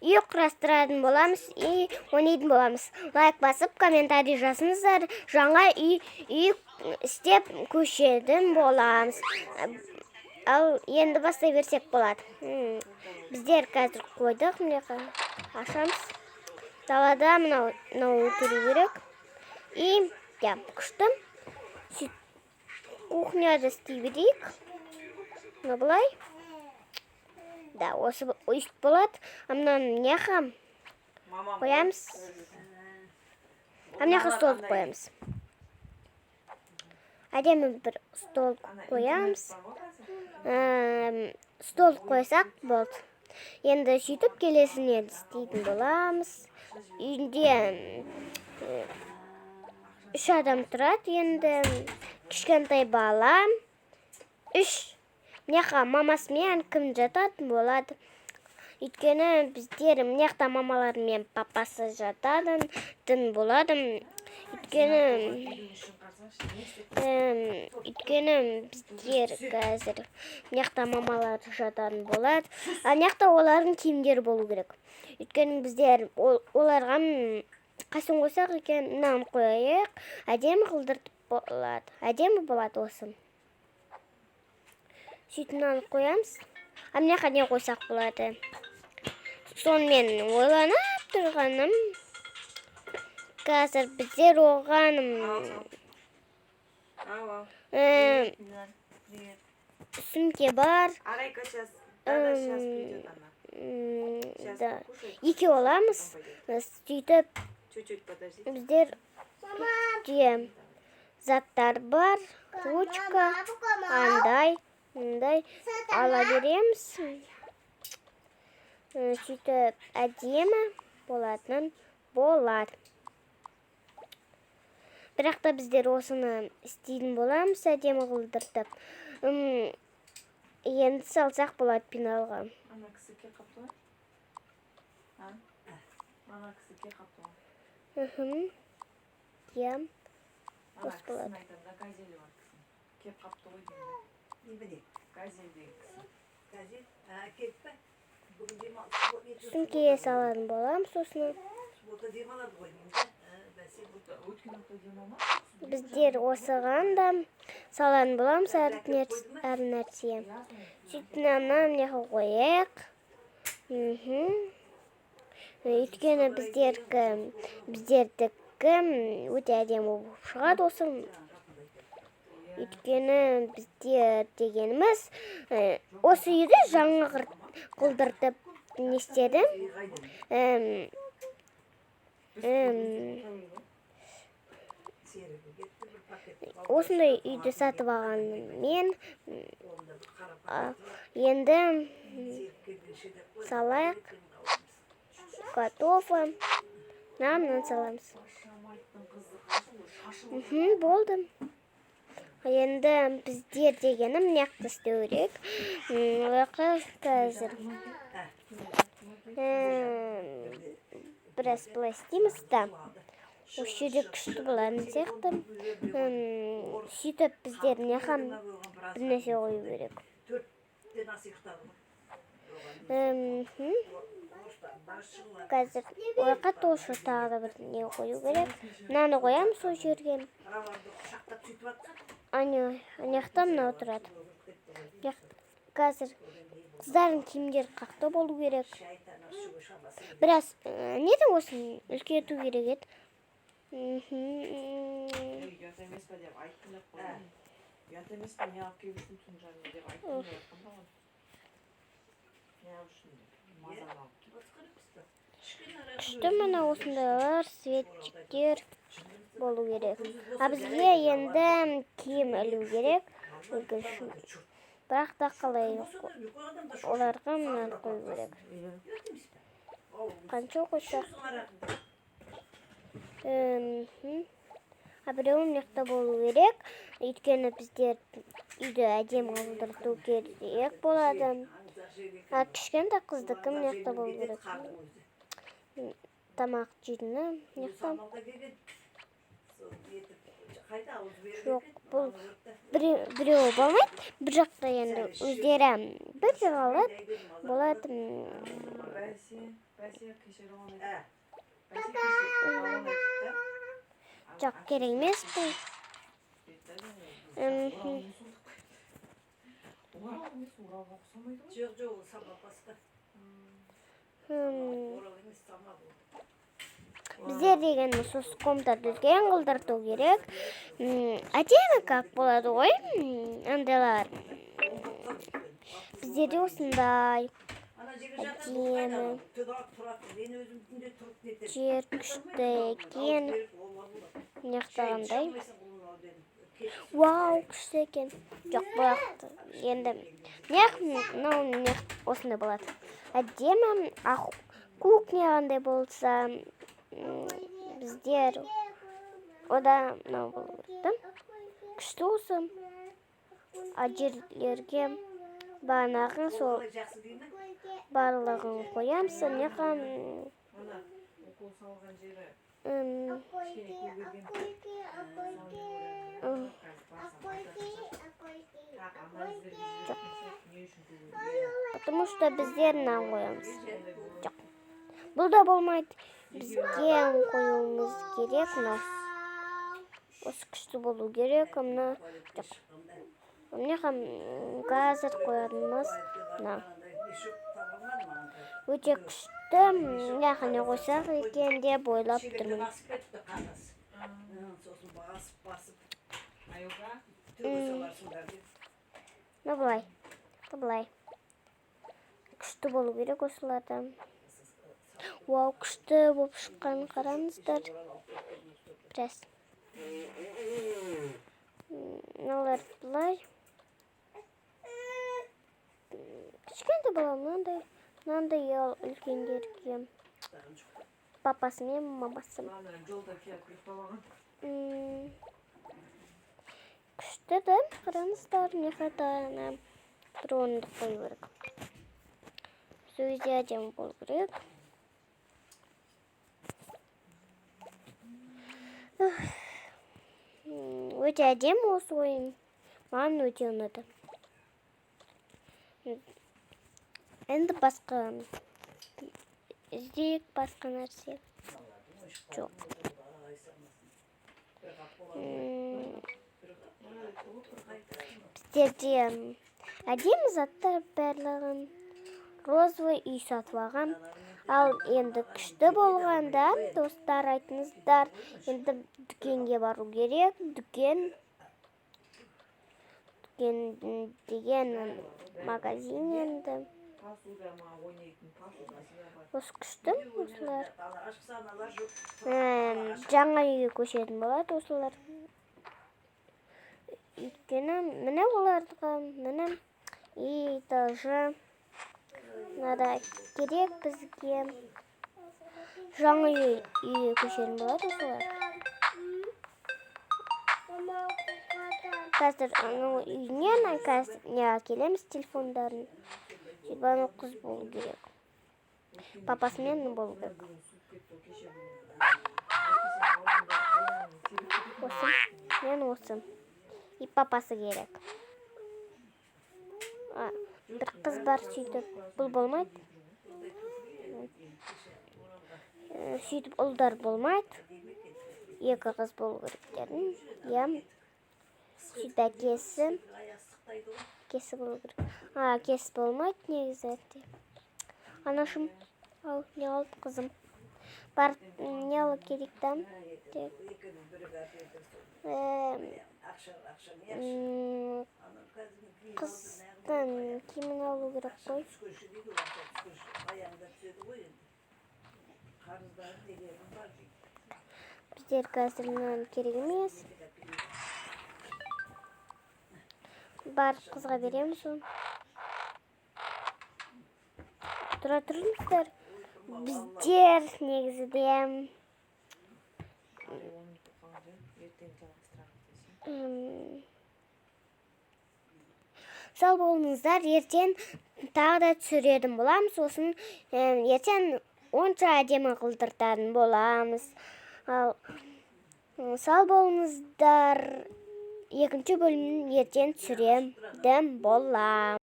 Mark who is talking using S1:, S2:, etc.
S1: үй құрастыратын боламыз, үй ойнайтын боламыз. Лайк басып, комментарий жазыңыздар. Жаңа үй істеп көшетін боламыз. Ал енді бастай берсек болады. Біздер қазір қойдық, міне ашамыз. Далада мынау тұру керек. И күшті. Кухняда істей берейік. Былай. Да, осы өйст болады. Амнан неға қоямыз. Амнеға стол қоямыз. Әдемі бір стол қоямыз. Стол қойсақ болды. Енді сөйтіп келесіне істейтін боламыз. Үйінде 3 адам тұрады. Енді кішкентай бала. 3. Мынеқа мамасымен кім жататын болады. Өйткені біздер мынеқта мамалар мен папасы жататын болады. Өйткені біздер қазір мынеқта мамалар жататын болады. Мынеқта олардың киімдері болу керек. Өйткені біздер оларға қасын қойсақ екен, мынаны қояйық. Әдемі қылдыртып болады. Әдемі болады осы. Сөйтіп мынаны қоямыз. Мынеқа не қойсақ болады. Сонымен ойланып тұрғаным. Қазір біздер оғаным. Сүмке бар. Екі оламыз. Сөйтіп біздер заттар бар. Ручка, андай ала береміз. Сөйтіп әдемі болатын болады. Бірақта біздер осыны істейтін боламыз, әдемі қылдыртып. Енді салсақ болады пеналға.
S2: Ана кісіке қапты ма? Ана кісіке қапты ма?
S1: Осы болады.
S2: Газелі бар кісі. Кеп қапты ғой деймін. Не білек? Газелдегі кісі.
S1: Сүмкеге салатын болам, сосын. Біздер осыған да салатын боламыз әр нәрсе. Сөйтіп мынеға қояйық. Өйткені біздердікі өте әдемі болып шығады осы. Өйткені біздер дегеніміз осы үйді жаңа қылдыртып нестеді. Осындай үйді сатып алғанмен енді салайық. Готовы. Намынан саламыз. Болды. Енді біздер дегенім неқті істеу керек. Қазір біраз былай істейміз да. Осы жерде күшті болатын сияқты. Сөйтіп біздер неқам бір нәрсе қою керек. Қазір ойқа тошы тағы да бір не қою керек. Мынаны қоямыз сол жерге. Анаяқта мынау тұрады. Қазір қыздардың киімдері қақты болу керек. Біраз неде осыны үлкейту керек еді.
S2: Ұят емес па деп айттым деп қойдым. Ұят емес па не алып келіп жүрсің жанына деп айттым деп жатқан ба ғой. Не үшін мазаны алып келіп.
S1: Күшті мына осындайлар светчиктер болу керек. Бізге енді киім ілу керек. Бірақ та қалай оларға мынаны қою керек. Қанша қойсақ? Біреуі мықты болу керек. Өйткені біздер үйді әдемі қылдырту керек болады. Кішкентай қыздікі мықты болу керек. Тамақ жейтіні мықты. Жоқ, бұл біреуі болмайды. Бір жақта енді өздері бір жағалып болады.
S2: Бәсе кешері оны айтты. Бәсе кешері оны айтты.
S1: Жоқ, керек емес бұл.
S2: Оралға ұқсамайды ғой?
S3: Жоқ, сама басқа.
S1: Хм.
S3: Орал емес, сама болды.
S1: Біздер деген сосын комнатада үлкен қылдырту керек. Әдемі как болады ғой. Андайлар. Біздерде осындай
S3: Ана жерге жатады, ол қайда?
S1: әдемі
S3: Тұрады. Мен өзім түнде тұрып нетемін.
S1: жер күшті екен. Неқтағандай. Вау, күшті екен. Жоқ, бұлақты. Енді осындай болады. Әдемі кухня қандай болса, біздер ода мынау болу керек. Күшті осы. Жерлерге бағанағы сол барлығын қоямыз. Неқа
S2: Ана укол салған жері кішкене көгерген.
S1: Потому что біздер мынаны қоямыз. Жоқ. Бұл да болмайды. Бізге қоюымыз керек. Осы күшті болу керек. Жоқ. Қазір қоятынымыз өте күшті. Яғни қойсақ екен деп ойлап тұрмын. Бұлай. Күшті болу керек осыларда. Вау, күшті болып шыққан қараңыздар. Біраз. Мыналар бұлай. Кішкентай бала мынандай үлкендерге. Папасы мен мамасы.
S2: Жолда келіп ұйықталаған.
S1: Күшті да, қараңыздар, не қатарына бір орындық қою керек. Сөзде әдемі болу керек. Өте әдемі осы ойын. Маған өте ұнады. Енді басқа іздейік, басқа нәрсе. Жоқ. Біздерде әдемі заттар барлығын розовый үй сатып алған. Ал енді күшті болғанда, достар айтыңыздар, енді дүкенге бару керек. Дүкен деген магазин енді. Осы күшті осылар. Жаңа үйге көшетін болады осылар. Өйткені міне оларға, міне этажы. Нада керек бізге жаңа үйге көшетін болады осылар. Қазір үйінен не келеміз телефондарын. Жетбаны қыз болу керек. Папасымен болу керек. Осы, мен осы. И папасы керек. Бір қыз бар сөйтіп. Бұл болмайды. Сөйтіп ұлдар болмайды. Екі қыз болу керектерін. Сөйтіп әкесі. Кесі болу керек. Кесі болмайды негізі. Анашым, не алып қызым. Бар, не алып керектен. Қыздың киімін алу керек қой. Біздер қазірінен керек емес. Бар қызға береміз оны. Тұра тұрыңыздар. Біздер негізіде сау болыңыздар. Ертең тағы да түсіретін боламыз. Сосын ертең онша әдемі қылдыртатын боламыз. Сау болыңыздар. Екінші бөлімін ертең түсіретін болам.